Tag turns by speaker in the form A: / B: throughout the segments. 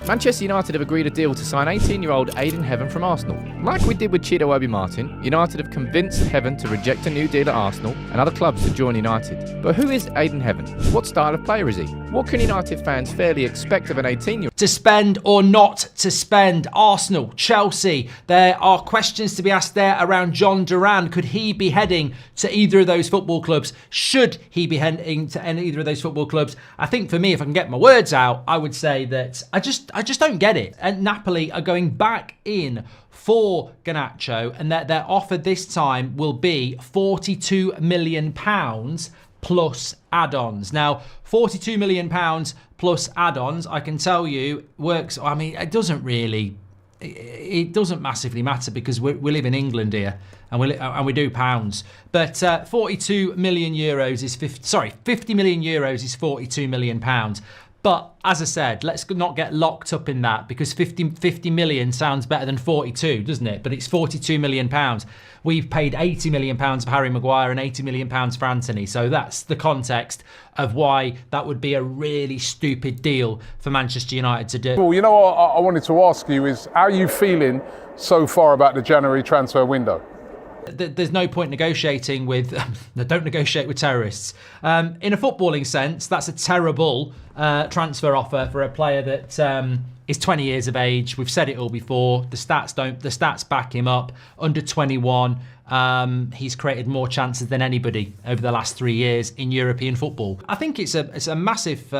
A: Manchester United have agreed a deal to sign 18-year-old Aiden Heaven from Arsenal. Like we did with Chido Obi Martin, United have convinced Heaven to reject a new deal at Arsenal and other clubs to join United. But who is Aiden Heaven? What style of player is he? What can United fans fairly expect of an 18-year-old?
B: To spend or not to spend? Arsenal, Chelsea, there are questions to be asked there around Jhon Durán. Could he be heading to either of those football clubs? Should he be heading to either of those football clubs? I think for me, if I can get my words out, I would say that I just don't get it. And Napoli are going back in for Garnacho, and that their offer this time will be £42 million plus add-ons. Now, £42 million plus add-ons, I can tell you, works. I mean, it doesn't massively matter because we live in England here and we do pounds. But 42 million euros is 50 million euros is 42 million pounds. But as I said, let's not get locked up in that because 50 million sounds better than 42, doesn't it? But it's 42 million pounds. We've paid 80 million pounds for Harry Maguire and 80 million pounds for Anthony. So that's the context of why that would be a really stupid deal for Manchester United to do.
C: Well, you know what I wanted to ask you is, how are you feeling so far about the January transfer window?
B: There's no point negotiating with, don't negotiate with terrorists. In a footballing sense, that's a terrible transfer offer for a player that is 20 years of age. We've said it all before. The stats back him up. Under 21, he's created more chances than anybody over the last 3 years in European football. I think it's a massive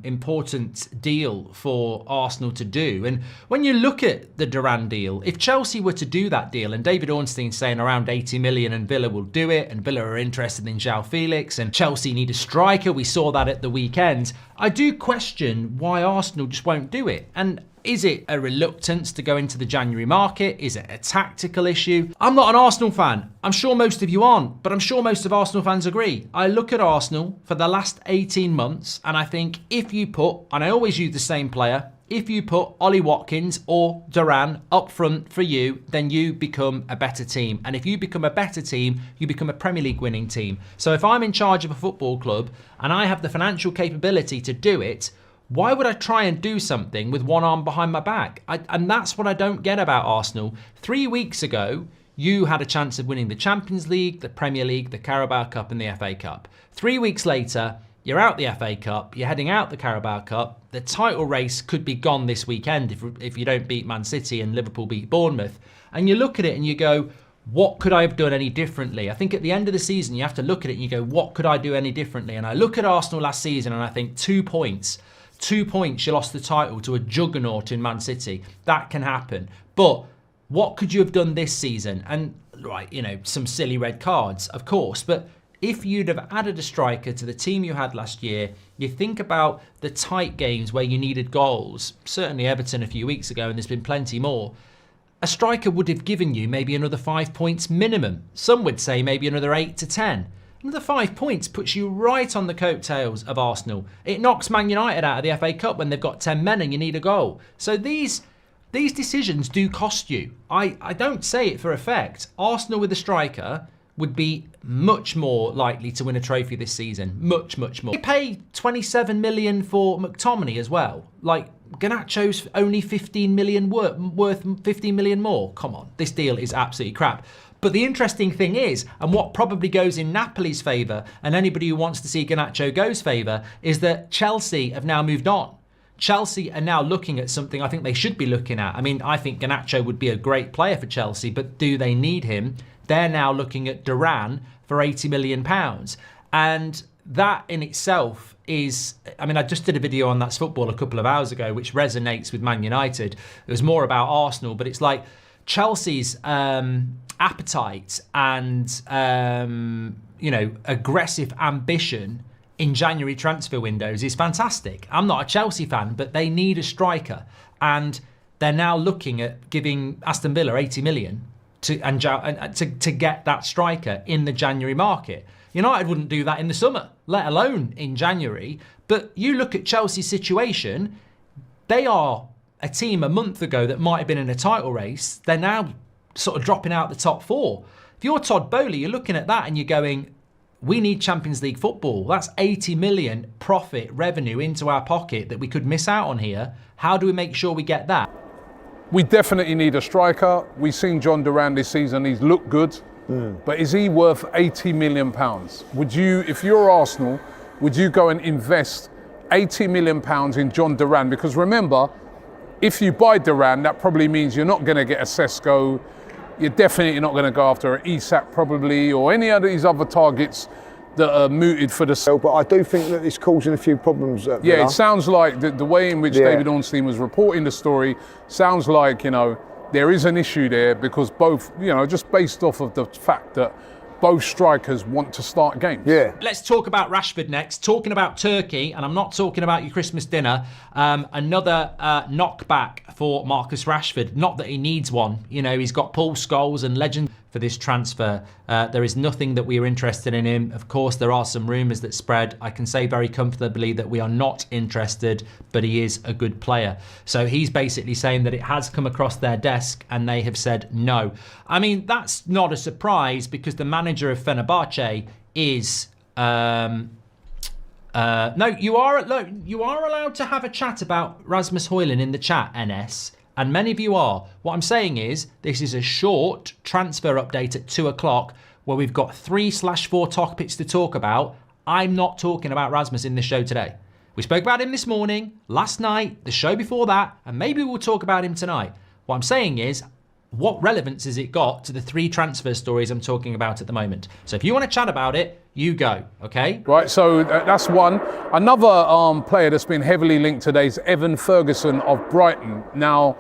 B: important deal for Arsenal to do. And when you look at the Durán deal, if Chelsea were to do that deal, and David Ornstein's saying around 80 million and Villa will do it, and Villa are interested in João Felix, and Chelsea need a striker, we saw that at the weekend, I do question why Arsenal just won't do it. And is it a reluctance to go into the January market? Is it a tactical issue? I'm not an Arsenal fan. I'm sure most of you aren't, but I'm sure most of Arsenal fans agree. I look at Arsenal for the last 18 months and I think if you put, and I always use the same player, if you put Ollie Watkins or Durán up front for you, then you become a better team. And if you become a better team, you become a Premier League winning team. So if I'm in charge of a football club and I have the financial capability to do it, why would I try and do something with one arm behind my back? And that's what I don't get about Arsenal. 3 weeks ago, you had a chance of winning the Champions League, the Premier League, the Carabao Cup and the FA Cup. 3 weeks later, you're out the FA Cup, you're heading out the Carabao Cup. The title race could be gone this weekend if you don't beat Man City and Liverpool beat Bournemouth. And you look at it and you go, what could I have done any differently? I think at the end of the season, you have to look at it and you go, what could I do any differently? And I look at Arsenal last season and I think 2 points. 2 points, you lost the title to a juggernaut in Man City. That can happen. But what could you have done this season? And, right, you know, some silly red cards, of course. But if you'd have added a striker to the team you had last year, you think about the tight games where you needed goals. Certainly Everton a few weeks ago, and there's been plenty more. A striker would have given you maybe another 5 points minimum. Some would say maybe another 8 to 10. Another 5 points puts you right on the coattails of Arsenal. It knocks Man United out of the FA Cup when they've got 10 men and you need a goal. So these decisions do cost you. I don't say it for effect. Arsenal with a striker would be much more likely to win a trophy this season. Much, much more. They pay 27 million for McTominay as well. Like, Garnacho's only 15 million worth 15 million more. Come on, this deal is absolutely crap. But the interesting thing is, and what probably goes in Napoli's favour, and anybody who wants to see Garnacho go's favour, is that Chelsea have now moved on. Chelsea are now looking at something I think they should be looking at. I mean, I think Garnacho would be a great player for Chelsea, but do they need him? They're now looking at Durán for £80 million. And that in itself is, I mean, I just did a video on That's Football a couple of hours ago, which resonates with Man United. It was more about Arsenal, but it's like Chelsea's appetite and, aggressive ambition in January transfer windows is fantastic. I'm not a Chelsea fan, but they need a striker. And they're now looking at giving Aston Villa 80 million to get that striker in the January market. United wouldn't do that in the summer, let alone in January. But you look at Chelsea's situation, they are a team a month ago that might have been in a title race. They're now sort of dropping out the top four. If you're Todd Bowley, you're looking at that and you're going, we need Champions League football. That's 80 million profit revenue into our pocket that we could miss out on here. How do we make sure we get that?
C: We definitely need a striker. We've seen Jhon Durán this season. He's looked good. But is he worth 80 million pounds? Would you, if you're Arsenal, would you go and invest 80 million pounds in Jhon Durán? Because remember, if you buy Durán, that probably means you're not going to get a Sesko. You're definitely not going to go after an Isak probably, or any of these other targets that are mooted for the sale.
D: But I do think that it's causing a few problems at Villa.
C: Yeah, it sounds like the way in which David Ornstein was reporting the story sounds like, there is an issue there because both, just based off of the fact that both strikers want to start games.
D: Yeah.
B: Let's talk about Rashford next. Talking about Turkey, and I'm not talking about your Christmas dinner, another knockback for Marcus Rashford. Not that he needs one. He's got Paul Scholes and legend for this transfer. There is nothing that we are interested in him. Of course, there are some rumours that spread. I can say very comfortably that we are not interested, but he is a good player. So he's basically saying that it has come across their desk and they have said no. I mean, that's not a surprise because the manager of Fenerbahce is... No, you are allowed to have a chat about Rasmus Højlund in the chat, NS. And many of you are. What I'm saying is, this is a short transfer update at 2 o'clock where we've got 3/4 topics to talk about. I'm not talking about Rasmus in the show today. We spoke about him this morning, last night, the show before that, and maybe we'll talk about him tonight. What I'm saying is, what relevance has it got to the 3 transfer stories I'm talking about at the moment? So if you want to chat about it, you go, okay?
C: Right, so that's one. Another player that's been heavily linked today is Evan Ferguson of Brighton. Now,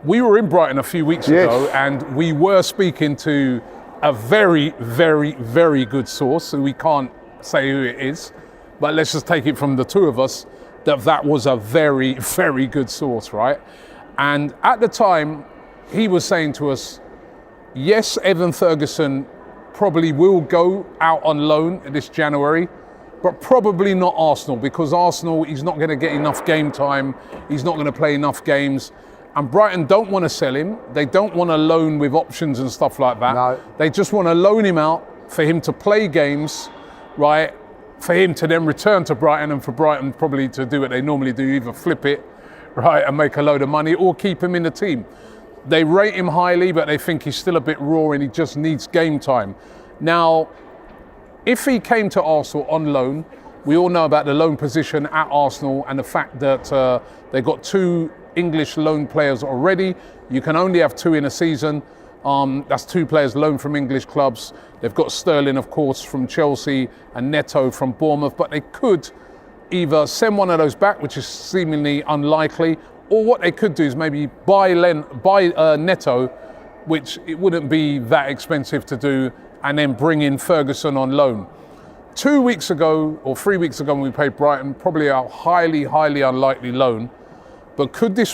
C: we were in Brighton a few weeks ago and we were speaking to a very, very, very good source, who we can't say who it is, but let's just take it from the two of us, that was a very, very good source, right? And at the time, he was saying to us, yes, Evan Ferguson probably will go out on loan this January, but probably not Arsenal, because Arsenal, he's not going to get enough game time. He's not going to play enough games. And Brighton don't want to sell him. They don't want to loan with options and stuff like that.
D: No.
C: They just want to loan him out for him to play games, right? For him to then return to Brighton, and for Brighton probably to do what they normally do, either flip it, right, and make a load of money, or keep him in the team. They rate him highly, but they think he's still a bit raw and he just needs game time. Now, if he came to Arsenal on loan, we all know about the loan position at Arsenal and the fact that they got 2 English loan players already. You can only have 2 in a season. That's 2 players loaned from English clubs. They've got Sterling, of course, from Chelsea and Neto from Bournemouth, but they could either send one of those back, which is seemingly unlikely, or what they could do is maybe buy Neto, which it wouldn't be that expensive to do, and then bring in Ferguson on loan. 2 weeks ago, or 3 weeks ago when we played Brighton, probably a highly, highly unlikely loan. But could this